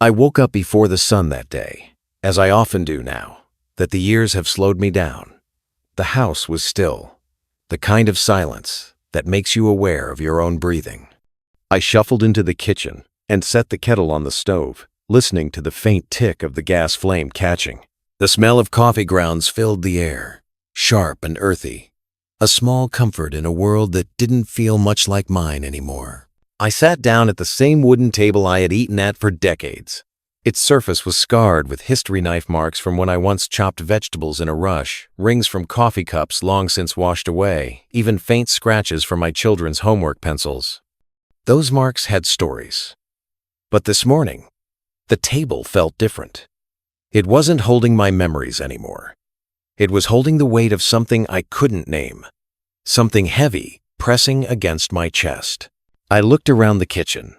I woke up before the sun that day, as I often do now, that the years have slowed me down. The house was still, the kind of silence that makes you aware of your own breathing. I shuffled into the kitchen and set the kettle on the stove, listening to the faint tick of the gas flame catching. The smell of coffee grounds filled the air, sharp and earthy, a small comfort in a world that didn't feel much like mine anymore. I sat down at the same wooden table I had eaten at for decades. Its surface was scarred with history knife marks from when I once chopped vegetables in a rush, rings from coffee cups long since washed away, even faint scratches from my children's homework pencils. Those marks had stories. But this morning, the table felt different. It wasn't holding my memories anymore. It was holding the weight of something I couldn't name, something heavy pressing against my chest. I looked around the kitchen.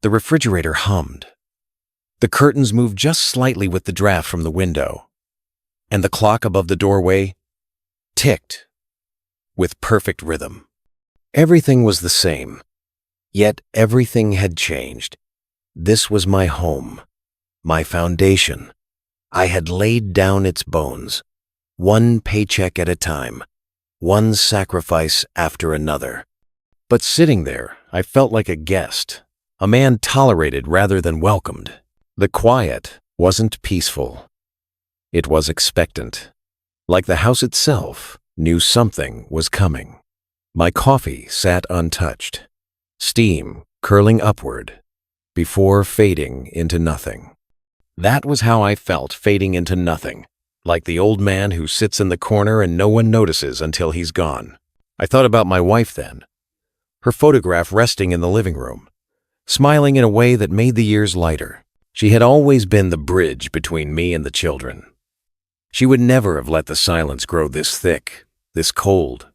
The refrigerator hummed. The curtains moved just slightly with the draft from the window, and the clock above the doorway ticked with perfect rhythm. Everything was the same, yet everything had changed. This was my home, my foundation. I had laid down its bones, one paycheck at a time, one sacrifice after another. But sitting there, I felt like a guest, a man tolerated rather than welcomed. The quiet wasn't peaceful. It was expectant, like the house itself knew something was coming. My coffee sat untouched, steam curling upward, before fading into nothing. That was how I felt, fading into nothing, like the old man who sits in the corner and no one notices until he's gone. I thought about my wife then, her photograph resting in the living room, smiling in a way that made the years lighter. She had always been the bridge between me and the children. She would never have let the silence grow this thick, this cold.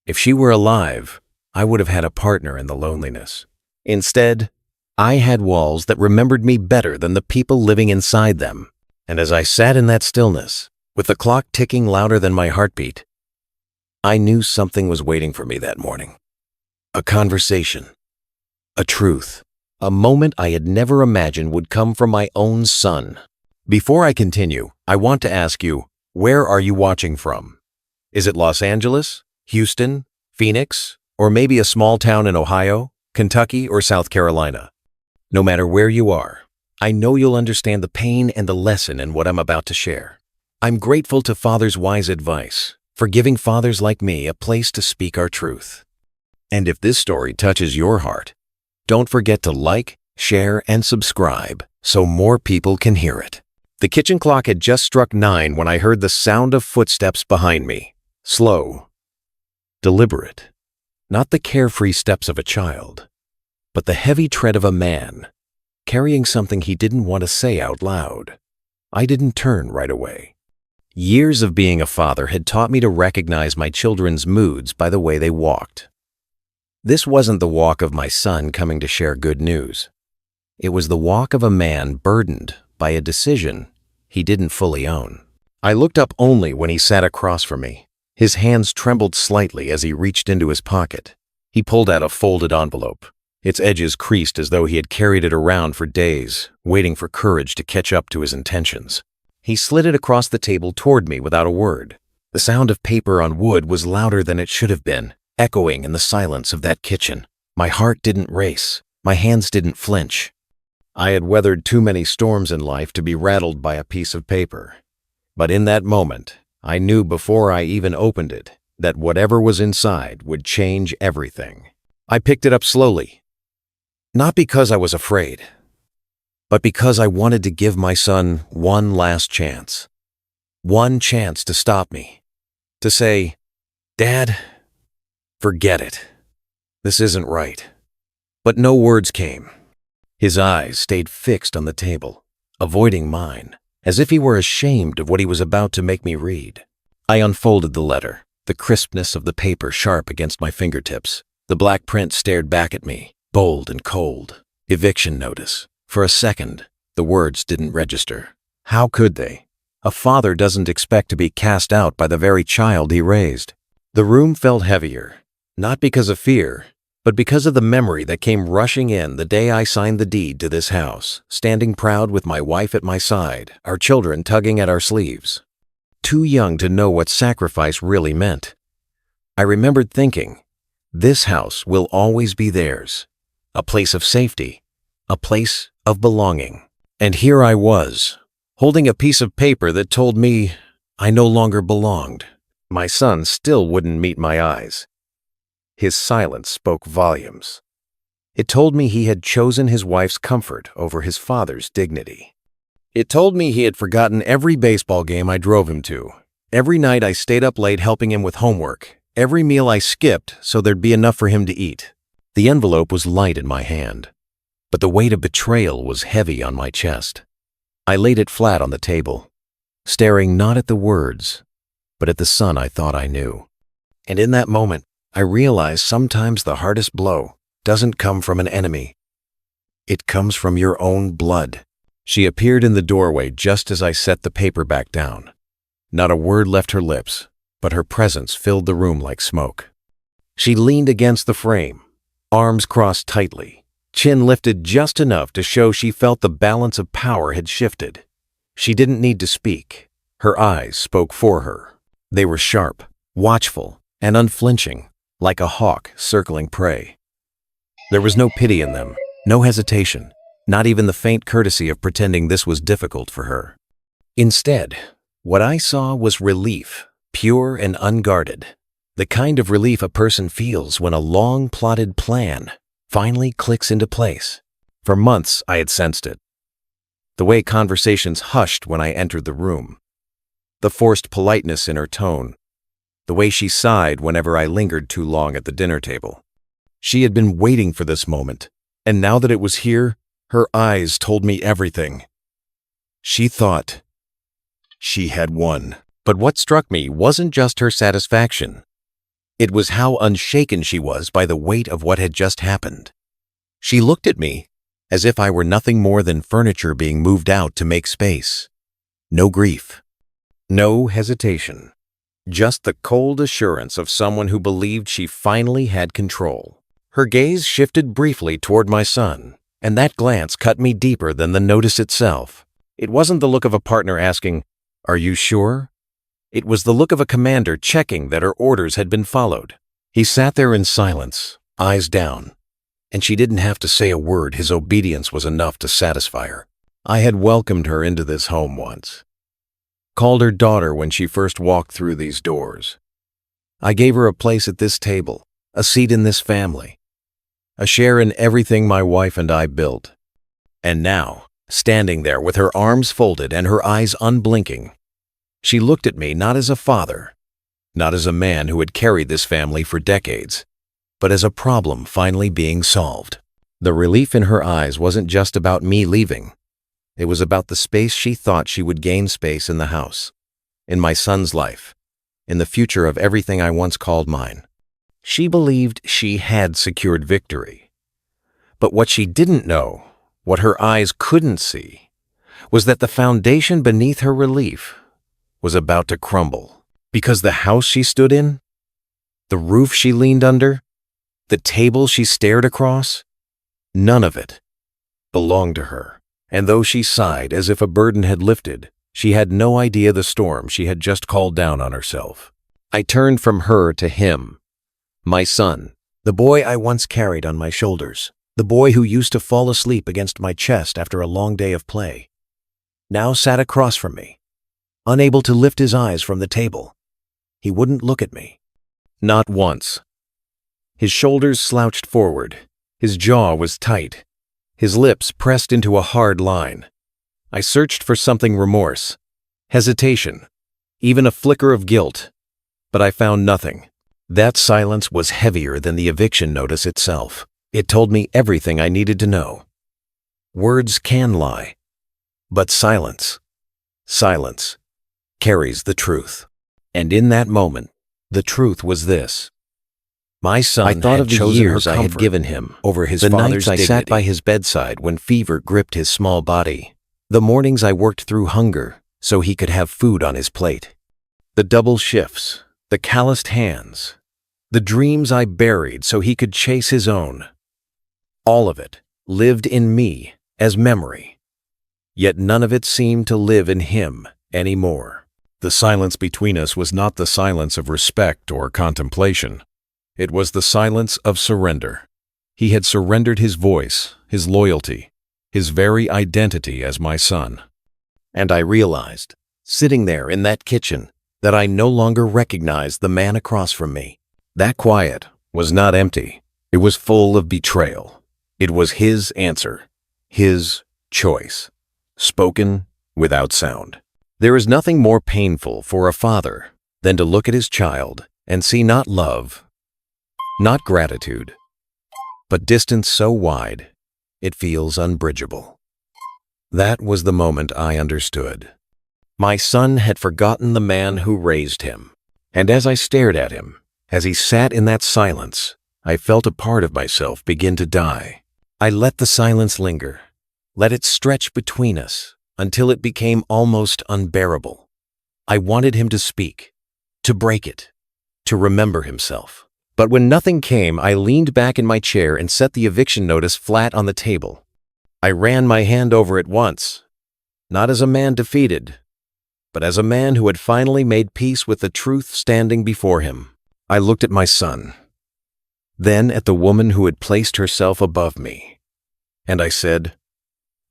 If she were alive, I would have had a partner in the loneliness. Instead, I had walls that remembered me better than the people living inside them. And as I sat in that stillness, with the clock ticking louder than my heartbeat, I knew something was waiting for me that morning. A conversation, a truth, a moment I had never imagined would come from my own son. Before I continue, I want to ask you, where are you watching from? Is it Los Angeles, Houston, Phoenix, or maybe a small town in Ohio, Kentucky, or South Carolina? No matter where you are, I know you'll understand the pain and the lesson in what I'm about to share. I'm grateful to Father's wise advice for giving fathers like me a place to speak our truth. And if this story touches your heart, don't forget to like, share, and subscribe so more people can hear it. The kitchen clock had just struck 9 when I heard the sound of footsteps behind me. Slow, deliberate, not the carefree steps of a child, but the heavy tread of a man, carrying something he didn't want to say out loud. I didn't turn right away. Years of being a father had taught me to recognize my children's moods by the way they walked. This wasn't the walk of my son coming to share good news. It was the walk of a man burdened by a decision he didn't fully own. I looked up only when he sat across from me. His hands trembled slightly as he reached into his pocket. He pulled out a folded envelope, its edges creased as though he had carried it around for days, waiting for courage to catch up to his intentions. He slid it across the table toward me without a word. The sound of paper on wood was louder than it should have been, echoing in the silence of that kitchen. My heart didn't race. My hands didn't flinch. I had weathered too many storms in life to be rattled by a piece of paper. But in that moment, I knew before I even opened it that whatever was inside would change everything. I picked it up slowly, not because I was afraid, but because I wanted to give my son one last chance. One chance to stop me, to say, "Dad, forget it. This isn't right." But no words came. His eyes stayed fixed on the table, avoiding mine, as if he were ashamed of what he was about to make me read. I unfolded the letter, the crispness of the paper sharp against my fingertips. The black print stared back at me, bold and cold. Eviction notice. For a second, the words didn't register. How could they? A father doesn't expect to be cast out by the very child he raised. The room felt heavier, not because of fear, but because of the memory that came rushing in the day I signed the deed to this house, standing proud with my wife at my side, our children tugging at our sleeves. Too young to know what sacrifice really meant. I remembered thinking, this house will always be theirs, a place of safety, a place of belonging. And here I was, holding a piece of paper that told me I no longer belonged. My son still wouldn't meet my eyes. His silence spoke volumes. It told me he had chosen his wife's comfort over his father's dignity. It told me he had forgotten every baseball game I drove him to, every night I stayed up late helping him with homework, every meal I skipped so there'd be enough for him to eat. The envelope was light in my hand, but the weight of betrayal was heavy on my chest. I laid it flat on the table, staring not at the words, but at the son I thought I knew. And in that moment, I realized sometimes the hardest blow doesn't come from an enemy. It comes from your own blood. She appeared in the doorway just as I set the paper back down. Not a word left her lips, but her presence filled the room like smoke. She leaned against the frame, arms crossed tightly, chin lifted just enough to show she felt the balance of power had shifted. She didn't need to speak. Her eyes spoke for her. They were sharp, watchful, and unflinching, like a hawk circling prey. There was no pity in them, no hesitation, not even the faint courtesy of pretending this was difficult for her. Instead, what I saw was relief, pure and unguarded, the kind of relief a person feels when a long-plotted plan finally clicks into place. For months, I had sensed it. The way conversations hushed when I entered the room, the forced politeness in her tone, the way she sighed whenever I lingered too long at the dinner table. She had been waiting for this moment, and now that it was here, her eyes told me everything. She thought she had won. But what struck me wasn't just her satisfaction. It was how unshaken she was by the weight of what had just happened. She looked at me as if I were nothing more than furniture being moved out to make space. No grief, no hesitation. Just the cold assurance of someone who believed she finally had control. Her gaze shifted briefly toward my son, and that glance cut me deeper than the notice itself. It wasn't the look of a partner asking, "Are you sure?" It was the look of a commander checking that her orders had been followed. He sat there in silence, eyes down, and she didn't have to say a word. His obedience was enough to satisfy her. I had welcomed her into this home once, called her daughter when she first walked through these doors. I gave her a place at this table, a seat in this family, a share in everything my wife and I built. And now, standing there with her arms folded and her eyes unblinking, she looked at me not as a father, not as a man who had carried this family for decades, but as a problem finally being solved. The relief in her eyes wasn't just about me leaving. It was about the space she thought she would gain space in the house, in my son's life, in the future of everything I once called mine. She believed she had secured victory. But what she didn't know, what her eyes couldn't see, was that the foundation beneath her relief was about to crumble. Because the house she stood in, the roof she leaned under, the table she stared across, none of it belonged to her. And though she sighed as if a burden had lifted, she had no idea the storm she had just called down on herself. I turned from her to him, my son, the boy I once carried on my shoulders, the boy who used to fall asleep against my chest after a long day of play, now sat across from me, unable to lift his eyes from the table. He wouldn't look at me. Not once. His shoulders slouched forward. His jaw was tight. His lips pressed into a hard line. I searched for something: remorse, hesitation, even a flicker of guilt, but I found nothing. That silence was heavier than the eviction notice itself. It told me everything I needed to know. Words can lie, but silence carries the truth. And in that moment, the truth was this. My son, I thought of the years I had given him over his father's dignity. The nights I sat by his bedside when fever gripped his small body. The mornings I worked through hunger so he could have food on his plate. The double shifts, the calloused hands, The dreams I buried so he could chase his own. All of it lived in me as memory. Yet none of it seemed to live in him anymore. The silence between us was not the silence of respect or contemplation. It was the silence of surrender. He had surrendered his voice, his loyalty, his very identity as my son. And I realized, sitting there in that kitchen, that I no longer recognized the man across from me. That quiet was not empty. It was full of betrayal. It was his answer, his choice, spoken without sound. There is nothing more painful for a father than to look at his child and see not love, not gratitude, but distance so wide it feels unbridgeable. That was the moment I understood. My son had forgotten the man who raised him, and as I stared at him, as he sat in that silence, I felt a part of myself begin to die. I let the silence linger, let it stretch between us until it became almost unbearable. I wanted him to speak, to break it, to remember himself. But when nothing came, I leaned back in my chair and set the eviction notice flat on the table. I ran my hand over it once, not as a man defeated, but as a man who had finally made peace with the truth standing before him. I looked at my son, then at the woman who had placed herself above me, and I said,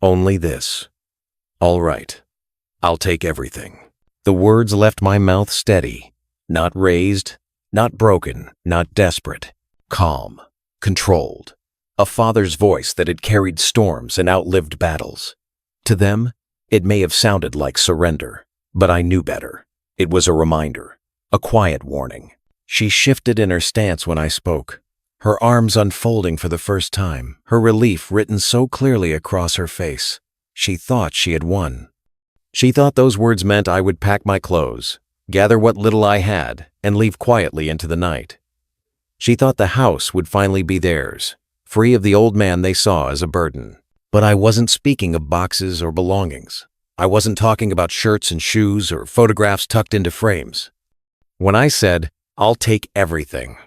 "Only this. All right, I'll take everything." The words left my mouth steady, not raised, not broken, not desperate, calm, controlled. A father's voice that had carried storms and outlived battles. To them, it may have sounded like surrender, but I knew better. It was a reminder, a quiet warning. She shifted in her stance when I spoke, her arms unfolding for the first time, her relief written so clearly across her face. She thought she had won. She thought those words meant I would pack my clothes, gather what little I had, and leave quietly into the night. She thought the house would finally be theirs, free of the old man they saw as a burden. But I wasn't speaking of boxes or belongings. I wasn't talking about shirts and shoes or photographs tucked into frames. When I said, "I'll take everything,"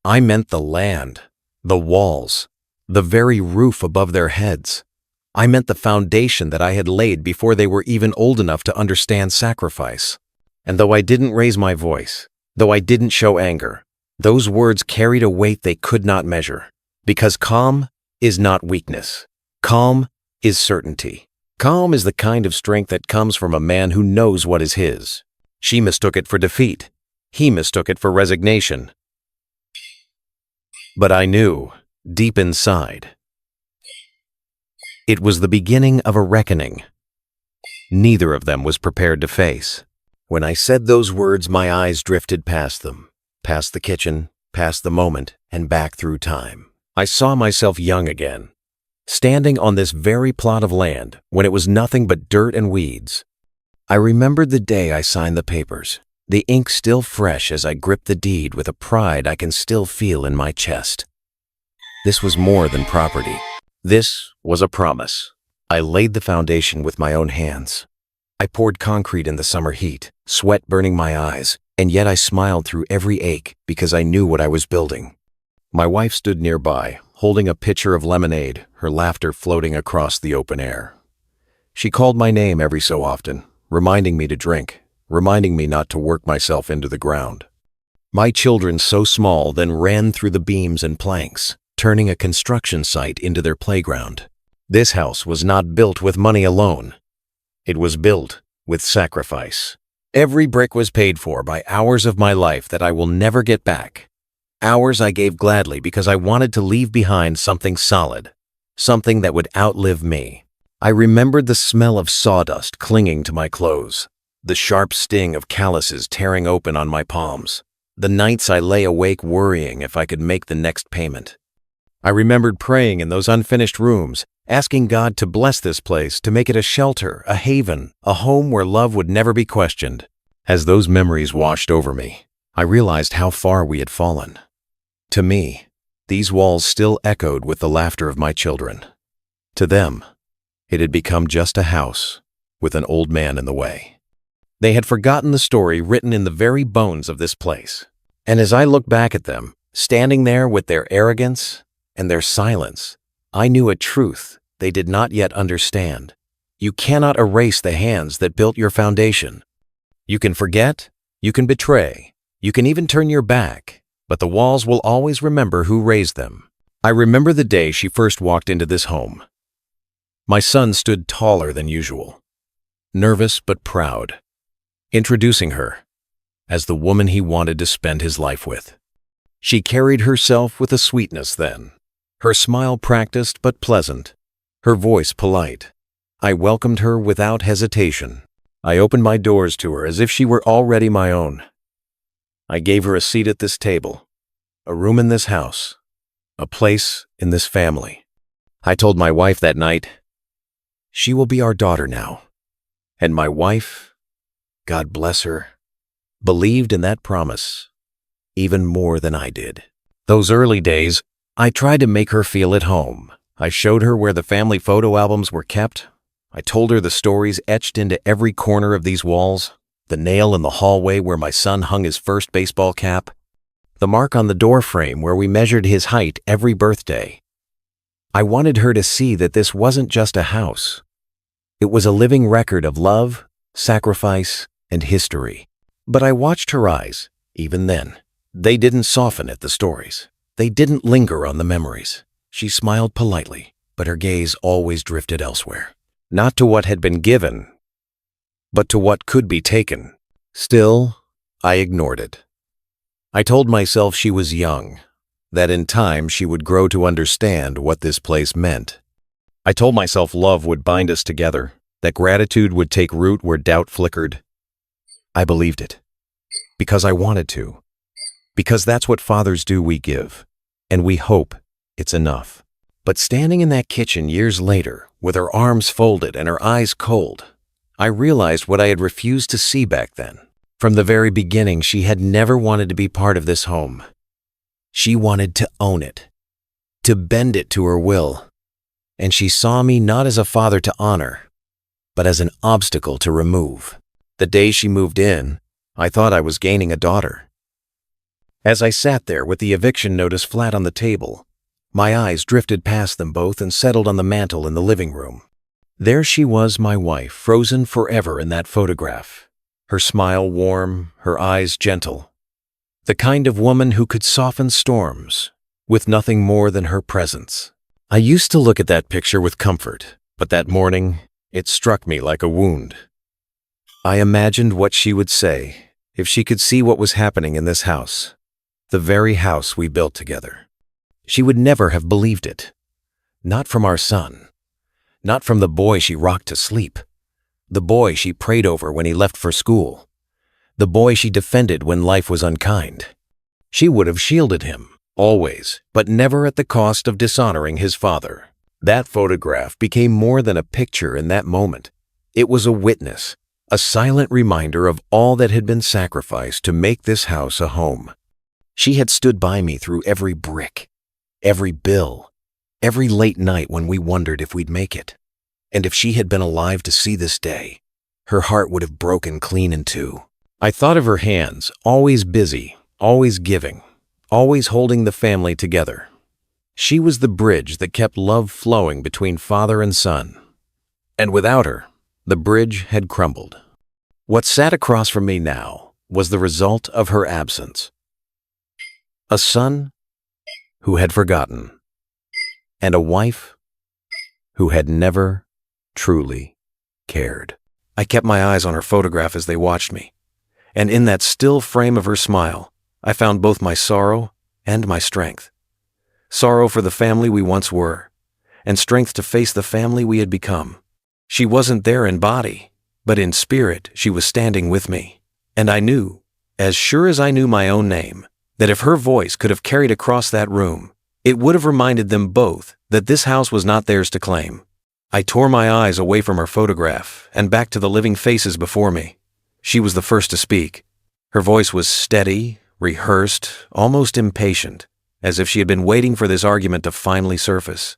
I meant the land, the walls, the very roof above their heads. I meant the foundation that I had laid before they were even old enough to understand sacrifice. And though I didn't raise my voice, though I didn't show anger, those words carried a weight they could not measure. Because calm is not weakness. Calm is certainty. Calm is the kind of strength that comes from a man who knows what is his. She mistook it for defeat. He mistook it for resignation. But I knew, deep inside, it was the beginning of a reckoning neither of them was prepared to face. When I said those words, my eyes drifted past them, past the kitchen, past the moment, and back through time. I saw myself young again, standing on this very plot of land when it was nothing but dirt and weeds. I remembered the day I signed the papers, the ink still fresh as I gripped the deed with a pride I can still feel in my chest. This was more than property. This was a promise. I laid the foundation with my own hands. I poured concrete in the summer heat, sweat burning my eyes, and yet I smiled through every ache because I knew what I was building. My wife stood nearby, holding a pitcher of lemonade, her laughter floating across the open air. She called my name every so often, reminding me to drink, reminding me not to work myself into the ground. My children, so small, then ran through the beams and planks, turning a construction site into their playground. This house was not built with money alone. It was built with sacrifice. Every brick was paid for by hours of my life that I will never get back. Hours I gave gladly because I wanted to leave behind something solid, something that would outlive me. I remembered the smell of sawdust clinging to my clothes, the sharp sting of calluses tearing open on my palms, the nights I lay awake worrying if I could make the next payment. I remembered praying in those unfinished rooms, asking God to bless this place, to make it a shelter, a haven, a home where love would never be questioned. As those memories washed over me, I realized how far we had fallen. To me, these walls still echoed with the laughter of my children. To them, it had become just a house with an old man in the way. They had forgotten the story written in the very bones of this place. And as I look back at them, standing there with their arrogance and their silence, I knew a truth they did not yet understand. You cannot erase the hands that built your foundation. You can forget, you can betray, you can even turn your back, but the walls will always remember who raised them. I remember the day she first walked into this home. My son stood taller than usual, nervous but proud, introducing her as the woman he wanted to spend his life with. She carried herself with a sweetness then, her smile practiced but pleasant, her voice polite. I welcomed her without hesitation. I opened my doors to her as if she were already my own. I gave her a seat at this table, a room in this house, a place in this family. I told my wife that night, "She will be our daughter now." And my wife, God bless her, believed in that promise even more than I did. Those early days, I tried to make her feel at home. I showed her where the family photo albums were kept. I told her the stories etched into every corner of these walls, the nail in the hallway where my son hung his first baseball cap, the mark on the door frame where we measured his height every birthday. I wanted her to see that this wasn't just a house. It was a living record of love, sacrifice, and history. But I watched her eyes, even then. They didn't soften at the stories. They didn't linger on the memories. She smiled politely, but her gaze always drifted elsewhere. Not to what had been given, but to what could be taken. Still, I ignored it. I told myself she was young, that in time she would grow to understand what this place meant. I told myself love would bind us together, that gratitude would take root where doubt flickered. I believed it, because I wanted to, because that's what fathers do. We give, and we hope it's enough. But standing in that kitchen years later, with her arms folded and her eyes cold, I realized what I had refused to see back then. From the very beginning, she had never wanted to be part of this home. She wanted to own it, to bend it to her will. And she saw me not as a father to honor, but as an obstacle to remove. The day she moved in, I thought I was gaining a daughter. As I sat there with the eviction notice flat on the table, my eyes drifted past them both and settled on the mantel in the living room. There she was, my wife, frozen forever in that photograph. Her smile warm, her eyes gentle. The kind of woman who could soften storms with nothing more than her presence. I used to look at that picture with comfort, but that morning, it struck me like a wound. I imagined what she would say if she could see what was happening in this house, the very house we built together. She would never have believed it. Not from our son. Not from the boy she rocked to sleep. The boy she prayed over when he left for school. The boy she defended when life was unkind. She would have shielded him, always, but never at the cost of dishonoring his father. That photograph became more than a picture in that moment. It was a witness, a silent reminder of all that had been sacrificed to make this house a home. She had stood by me through every brick, every bill, every late night when we wondered if we'd make it. And if she had been alive to see this day, her heart would have broken clean in two. I thought of her hands, always busy, always giving, always holding the family together. She was the bridge that kept love flowing between father and son. And without her, the bridge had crumbled. What sat across from me now was the result of her absence. A son who had forgotten, and a wife who had never truly cared. I kept my eyes on her photograph as they watched me, and in that still frame of her smile, I found both my sorrow and my strength. Sorrow for the family we once were, and strength to face the family we had become. She wasn't there in body, but in spirit she was standing with me. And I knew, as sure as I knew my own name, that if her voice could have carried across that room, it would have reminded them both that this house was not theirs to claim. I tore my eyes away from her photograph and back to the living faces before me. She was the first to speak. Her voice was steady, rehearsed, almost impatient, as if she had been waiting for this argument to finally surface.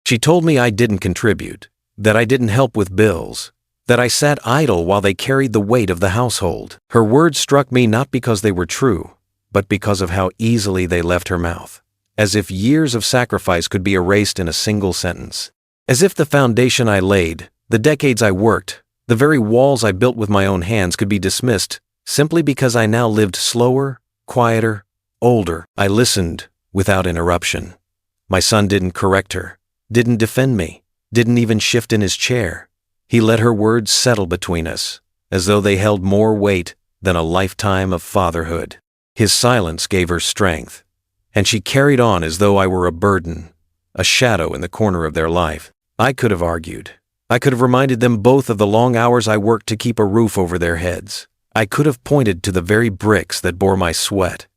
She told me I didn't contribute, that I didn't help with bills, that I sat idle while they carried the weight of the household. Her words struck me not because they were true, but because of how easily they left her mouth. As if years of sacrifice could be erased in a single sentence. As if the foundation I laid, the decades I worked, the very walls I built with my own hands could be dismissed simply because I now lived slower, quieter, older. I listened without interruption. My son didn't correct her, didn't defend me, didn't even shift in his chair. He let her words settle between us, as though they held more weight than a lifetime of fatherhood. His silence gave her strength, and she carried on as though I were a burden, a shadow in the corner of their life. I could have argued. I could have reminded them both of the long hours I worked to keep a roof over their heads. I could have pointed to the very bricks that bore my sweat,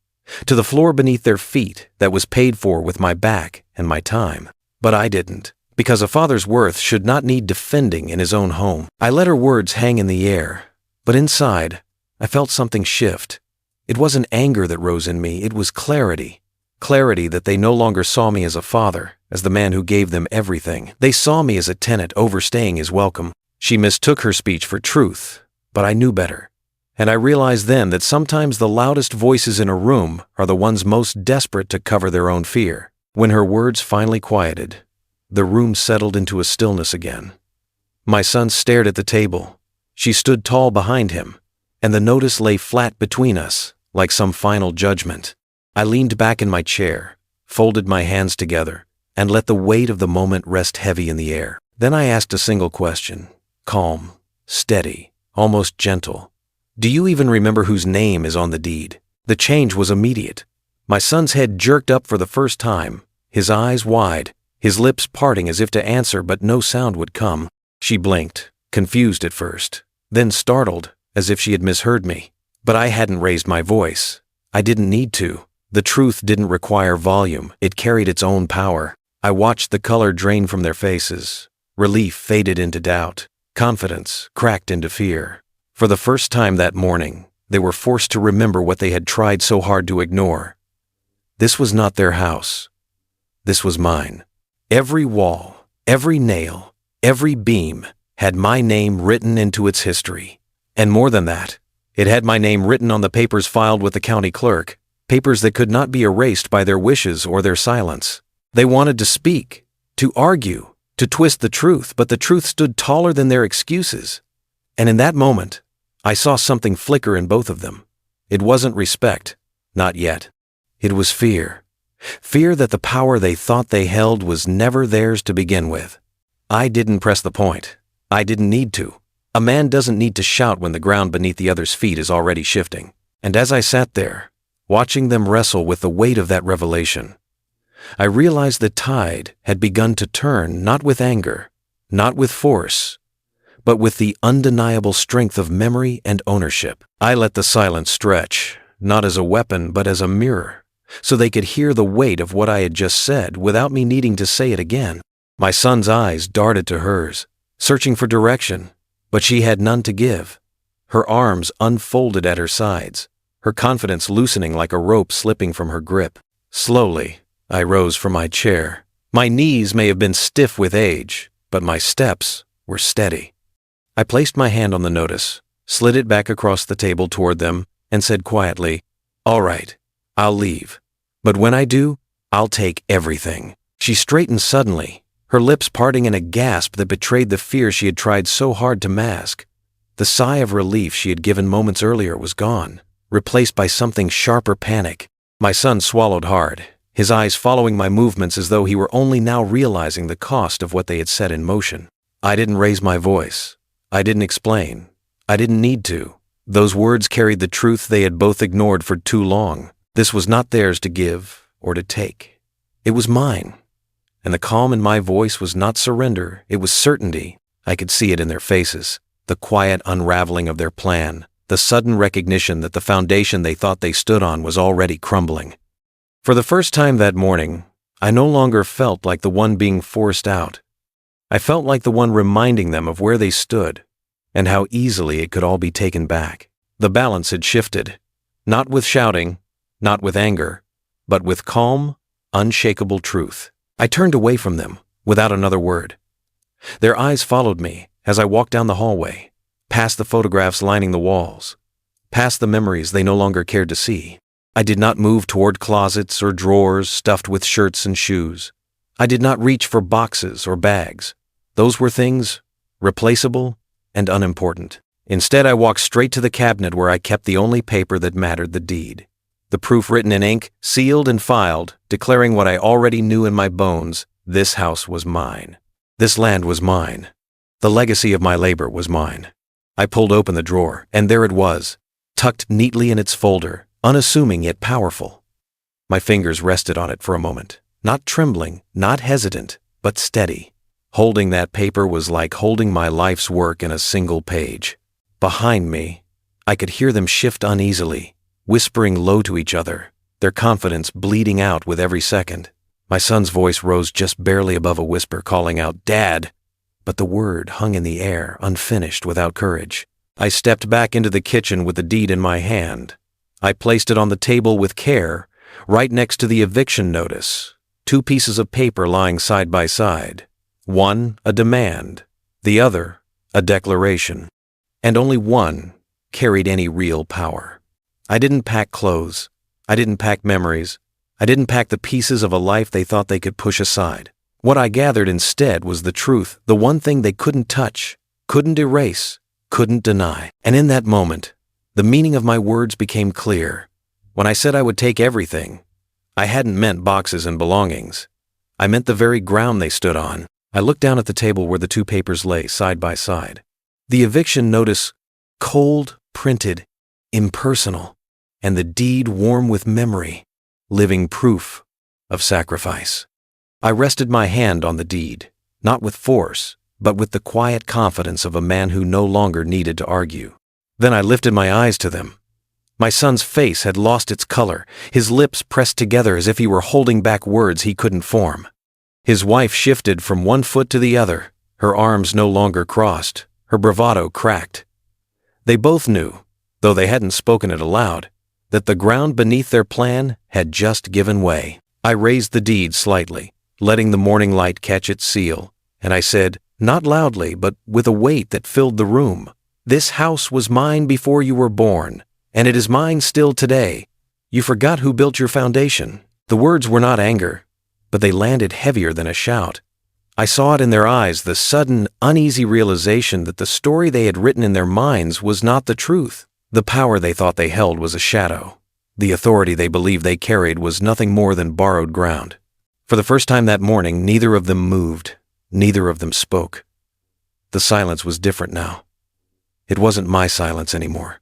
to the floor beneath their feet that was paid for with my back and my time. But I didn't, because a father's worth should not need defending in his own home. I let her words hang in the air, but inside, I felt something shift. It wasn't anger that rose in me, it was clarity. Clarity that they no longer saw me as a father, as the man who gave them everything. They saw me as a tenant overstaying his welcome. She mistook her speech for truth, but I knew better. And I realized then that sometimes the loudest voices in a room are the ones most desperate to cover their own fear. When her words finally quieted, the room settled into a stillness again. My son stared at the table. She stood tall behind him, and the notice lay flat between us, like some final judgment. I leaned back in my chair, folded my hands together, and let the weight of the moment rest heavy in the air. Then I asked a single question, calm, steady, almost gentle. Do you even remember whose name is on the deed? The change was immediate. My son's head jerked up for the first time, his eyes wide, his lips parting as if to answer, but no sound would come. She blinked, confused at first, then startled, as if she had misheard me. But I hadn't raised my voice. I didn't need to. The truth didn't require volume, it carried its own power. I watched the color drain from their faces. Relief faded into doubt. Confidence cracked into fear. For the first time that morning, they were forced to remember what they had tried so hard to ignore. This was not their house. This was mine. Every wall, every nail, every beam had my name written into its history. And more than that, it had my name written on the papers filed with the county clerk. Papers that could not be erased by their wishes or their silence. They wanted to speak, to argue, to twist the truth, but the truth stood taller than their excuses. And in that moment, I saw something flicker in both of them. It wasn't respect, not yet. It was fear. Fear that the power they thought they held was never theirs to begin with. I didn't press the point. I didn't need to. A man doesn't need to shout when the ground beneath the other's feet is already shifting. And as I sat there, watching them wrestle with the weight of that revelation, I realized the tide had begun to turn, not with anger, not with force, but with the undeniable strength of memory and ownership. I let the silence stretch, not as a weapon but as a mirror, so they could hear the weight of what I had just said without me needing to say it again. My son's eyes darted to hers, searching for direction, but she had none to give. Her arms unfolded at her sides, her confidence loosening like a rope slipping from her grip. Slowly, I rose from my chair. My knees may have been stiff with age, but my steps were steady. I placed my hand on the notice, slid it back across the table toward them, and said quietly, "All right, I'll leave. But when I do, I'll take everything." She straightened suddenly, her lips parting in a gasp that betrayed the fear she had tried so hard to mask. The sigh of relief she had given moments earlier was gone, replaced by something sharper panic. My son swallowed hard, his eyes following my movements as though he were only now realizing the cost of what they had set in motion. I didn't raise my voice. I didn't explain. I didn't need to. Those words carried the truth they had both ignored for too long. This was not theirs to give or to take. It was mine. And the calm in my voice was not surrender, it was certainty. I could see it in their faces, the quiet unraveling of their plan, the sudden recognition that the foundation they thought they stood on was already crumbling. For the first time that morning, I no longer felt like the one being forced out. I felt like the one reminding them of where they stood and how easily it could all be taken back. The balance had shifted, not with shouting, not with anger, but with calm, unshakable truth. I turned away from them without another word. Their eyes followed me as I walked down the hallway, past the photographs lining the walls, past the memories they no longer cared to see. I did not move toward closets or drawers stuffed with shirts and shoes. I did not reach for boxes or bags. Those were things replaceable and unimportant. Instead, I walked straight to the cabinet where I kept the only paper that mattered, the deed. The proof written in ink, sealed and filed, declaring what I already knew in my bones: this house was mine. This land was mine. The legacy of my labor was mine. I pulled open the drawer, and there it was, tucked neatly in its folder, unassuming yet powerful. My fingers rested on it for a moment, not trembling, not hesitant, but steady. Holding that paper was like holding my life's work in a single page. Behind me, I could hear them shift uneasily, whispering low to each other, their confidence bleeding out with every second. My son's voice rose just barely above a whisper, calling out, "Dad!" But the word hung in the air, unfinished, without courage. I stepped back into the kitchen with the deed in my hand. I placed it on the table with care, right next to the eviction notice, 2 pieces of paper lying side by side. One, a demand, the other, a declaration. And only one carried any real power. I didn't pack clothes. I didn't pack memories. I didn't pack the pieces of a life they thought they could push aside. What I gathered instead was the truth, the one thing they couldn't touch, couldn't erase, couldn't deny. And in that moment, the meaning of my words became clear. When I said I would take everything, I hadn't meant boxes and belongings. I meant the very ground they stood on. I looked down at the table where the 2 papers lay side by side. The eviction notice, cold, printed, impersonal, and the deed warm with memory, living proof of sacrifice. I rested my hand on the deed, not with force, but with the quiet confidence of a man who no longer needed to argue. Then I lifted my eyes to them. My son's face had lost its color, his lips pressed together as if he were holding back words he couldn't form. His wife shifted from one foot to the other, her arms no longer crossed, her bravado cracked. They both knew, though they hadn't spoken it aloud, that the ground beneath their plan had just given way. I raised the deed slightly, letting the morning light catch its seal, and I said, not loudly, but with a weight that filled the room, "This house was mine before you were born, and it is mine still today. You forgot who built your foundation." The words were not anger, but they landed heavier than a shout. I saw it in their eyes, the sudden, uneasy realization that the story they had written in their minds was not the truth. The power they thought they held was a shadow. The authority they believed they carried was nothing more than borrowed ground. For the first time that morning, neither of them moved. Neither of them spoke. The silence was different now. It wasn't my silence anymore.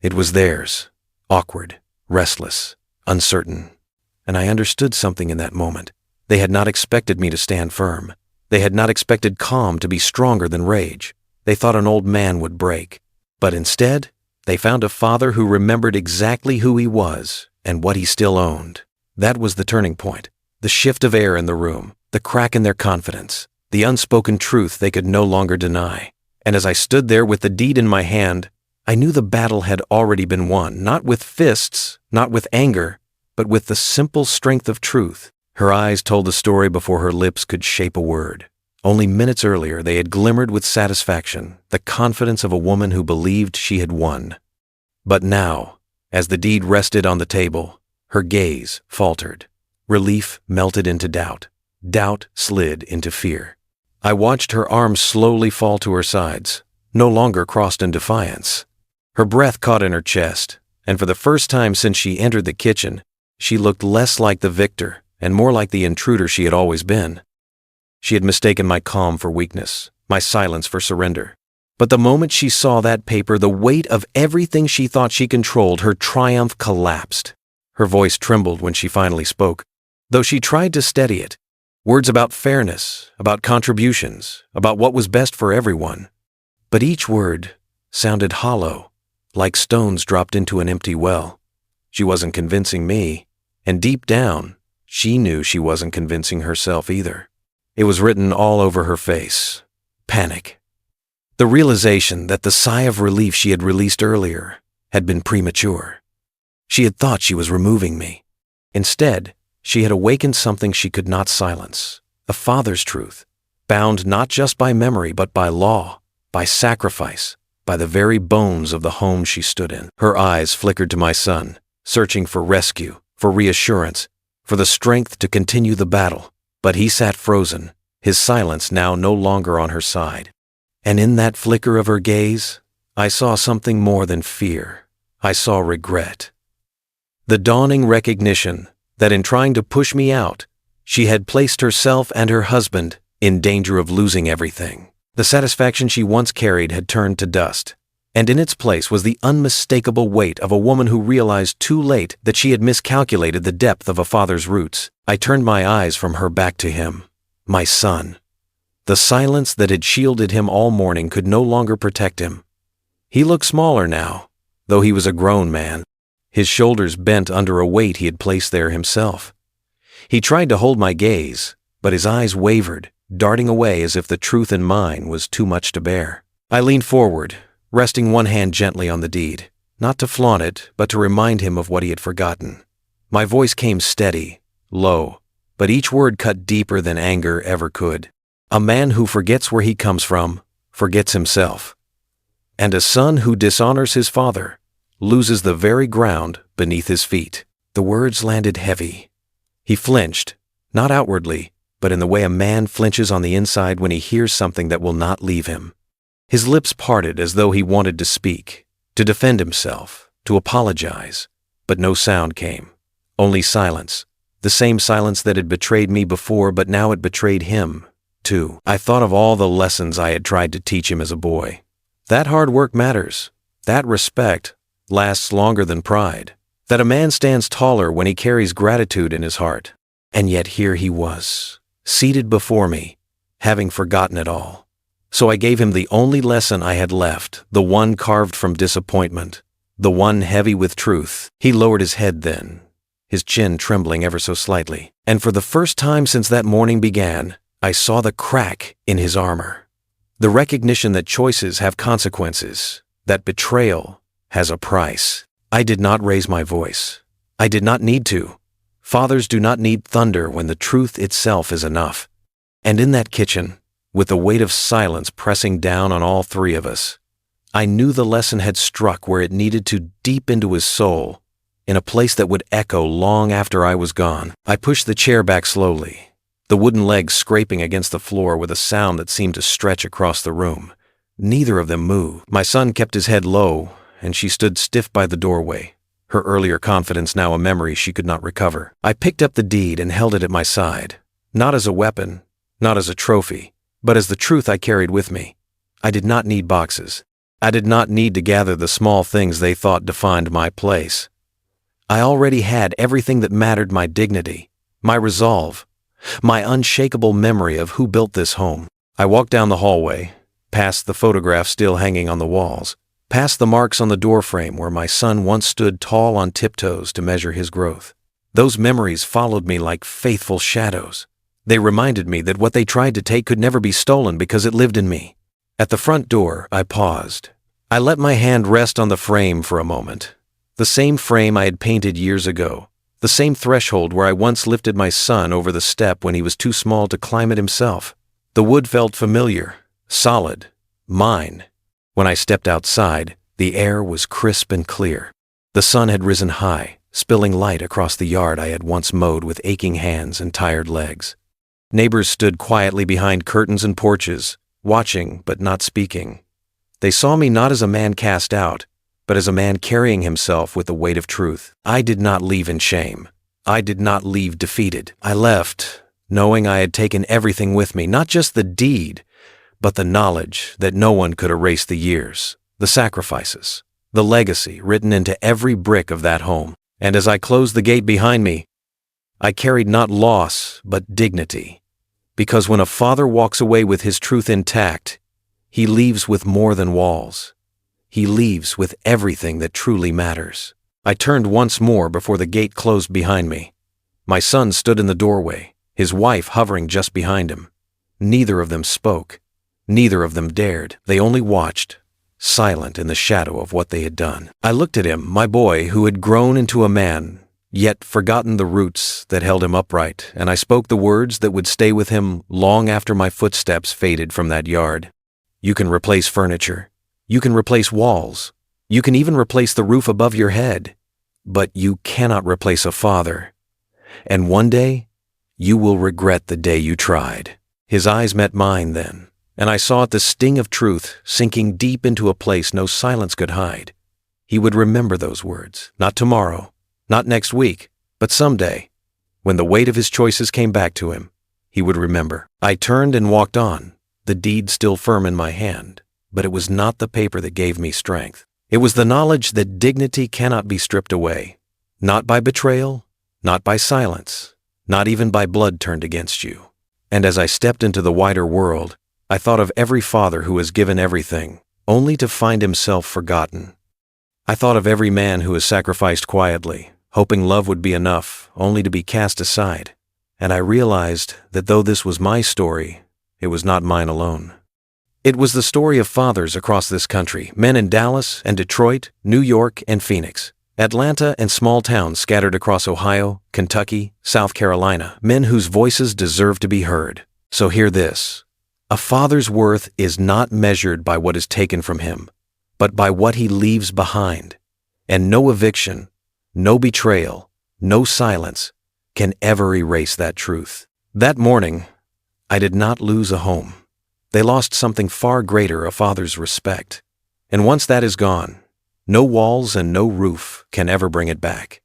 It was theirs, awkward, restless, uncertain. And I understood something in that moment. They had not expected me to stand firm. They had not expected calm to be stronger than rage. They thought an old man would break. But instead, they found a father who remembered exactly who he was and what he still owned. That was the turning point. The shift of air in the room, the crack in their confidence, the unspoken truth they could no longer deny. And as I stood there with the deed in my hand, I knew the battle had already been won, not with fists, not with anger, but with the simple strength of truth. Her eyes told the story before her lips could shape a word. Only minutes earlier, they had glimmered with satisfaction, the confidence of a woman who believed she had won. But now, as the deed rested on the table, her gaze faltered. Relief melted into doubt. Doubt slid into fear. I watched her arms slowly fall to her sides, no longer crossed in defiance. Her breath caught in her chest, and for the first time since she entered the kitchen, she looked less like the victor and more like the intruder she had always been. She had mistaken my calm for weakness, my silence for surrender. But the moment she saw that paper, the weight of everything she thought she controlled, her triumph collapsed. Her voice trembled when she finally spoke, though she tried to steady it. Words about fairness, about contributions, about what was best for everyone. But each word sounded hollow, like stones dropped into an empty well. She wasn't convincing me, and deep down, she knew she wasn't convincing herself either. It was written all over her face. Panic. The realization that the sigh of relief she had released earlier had been premature. She had thought she was removing me. Instead, she had awakened something she could not silence, a father's truth, bound not just by memory but by law, by sacrifice, by the very bones of the home she stood in. Her eyes flickered to my son, searching for rescue, for reassurance, for the strength to continue the battle. But he sat frozen, his silence now no longer on her side. And in that flicker of her gaze, I saw something more than fear. I saw regret. The dawning recognition that in trying to push me out, she had placed herself and her husband in danger of losing everything. The satisfaction she once carried had turned to dust, and in its place was the unmistakable weight of a woman who realized too late that she had miscalculated the depth of a father's roots. I turned my eyes from her back to him, my son. The silence that had shielded him all morning could no longer protect him. He looked smaller now, though he was a grown man, his shoulders bent under a weight he had placed there himself. He tried to hold my gaze, but his eyes wavered, darting away as if the truth in mine was too much to bear. I leaned forward, resting one hand gently on the deed, not to flaunt it, but to remind him of what he had forgotten. My voice came steady, low, but each word cut deeper than anger ever could. A man who forgets where he comes from, forgets himself. And a son who dishonors his father, loses the very ground beneath his feet. The words landed heavy. He flinched, not outwardly, but in the way a man flinches on the inside when he hears something that will not leave him. His lips parted as though he wanted to speak, to defend himself, to apologize, but no sound came. Only silence, the same silence that had betrayed me before, but now it betrayed him, too. I thought of all the lessons I had tried to teach him as a boy. That hard work matters, that respect lasts longer than pride, that a man stands taller when he carries gratitude in his heart. And yet here he was, seated before me, having forgotten it all. So I gave him the only lesson I had left, the one carved from disappointment, the one heavy with truth. He lowered his head then, his chin trembling ever so slightly, and for the first time since that morning began, I saw the crack in his armor. The recognition that choices have consequences, that betrayal has a price. I did not raise my voice. I did not need to. Fathers do not need thunder when the truth itself is enough. And in that kitchen, with the weight of silence pressing down on all three of us, I knew the lesson had struck where it needed to, deep into his soul, in a place that would echo long after I was gone. I pushed the chair back slowly, the wooden legs scraping against the floor with a sound that seemed to stretch across the room. Neither of them moved. My son kept his head low, and she stood stiff by the doorway, her earlier confidence now a memory she could not recover. I picked up the deed and held it at my side, not as a weapon, not as a trophy, but as the truth I carried with me. I did not need boxes. I did not need to gather the small things they thought defined my place. I already had everything that mattered: my dignity, my resolve, my unshakable memory of who built this home. I walked down the hallway, past the photographs still hanging on the walls, past the marks on the doorframe where my son once stood tall on tiptoes to measure his growth. Those memories followed me like faithful shadows. They reminded me that what they tried to take could never be stolen because it lived in me. At the front door, I paused. I let my hand rest on the frame for a moment. The same frame I had painted years ago. The same threshold where I once lifted my son over the step when he was too small to climb it himself. The wood felt familiar, solid, mine. When I stepped outside, the air was crisp and clear. The sun had risen high, spilling light across the yard I had once mowed with aching hands and tired legs. Neighbors stood quietly behind curtains and porches, watching but not speaking. They saw me not as a man cast out, but as a man carrying himself with the weight of truth. I did not leave in shame. I did not leave defeated. I left, knowing I had taken everything with me, not just the deed, but the knowledge that no one could erase the years, the sacrifices, the legacy written into every brick of that home. And as I closed the gate behind me, I carried not loss, but dignity. Because when a father walks away with his truth intact, he leaves with more than walls. He leaves with everything that truly matters. I turned once more before the gate closed behind me. My son stood in the doorway, his wife hovering just behind him. Neither of them spoke. Neither of them dared. They only watched, silent in the shadow of what they had done. I looked at him, my boy, who had grown into a man, yet forgotten the roots that held him upright, and I spoke the words that would stay with him long after my footsteps faded from that yard. You can replace furniture. You can replace walls. You can even replace the roof above your head. but you cannot replace a father. And one day, you will regret the day you tried." His eyes met mine then, and I saw the sting of truth sinking deep into a place no silence could hide. He would remember those words, not tomorrow, not next week, but someday. When the weight of his choices came back to him, he would remember. I turned and walked on, the deed still firm in my hand, but it was not the paper that gave me strength. It was the knowledge that dignity cannot be stripped away, not by betrayal, not by silence, not even by blood turned against you. And as I stepped into the wider world, I thought of every father who has given everything, only to find himself forgotten. I thought of every man who has sacrificed quietly, hoping love would be enough, only to be cast aside. And I realized that though this was my story, it was not mine alone. It was the story of fathers across this country, men in Dallas and Detroit, New York and Phoenix, Atlanta and small towns scattered across Ohio, Kentucky, South Carolina, men whose voices deserve to be heard. So hear this. A father's worth is not measured by what is taken from him, but by what he leaves behind. And no eviction, no betrayal, no silence can ever erase that truth. That morning, I did not lose a home. They lost something far greater, a father's respect. And once that is gone, no walls and no roof can ever bring it back.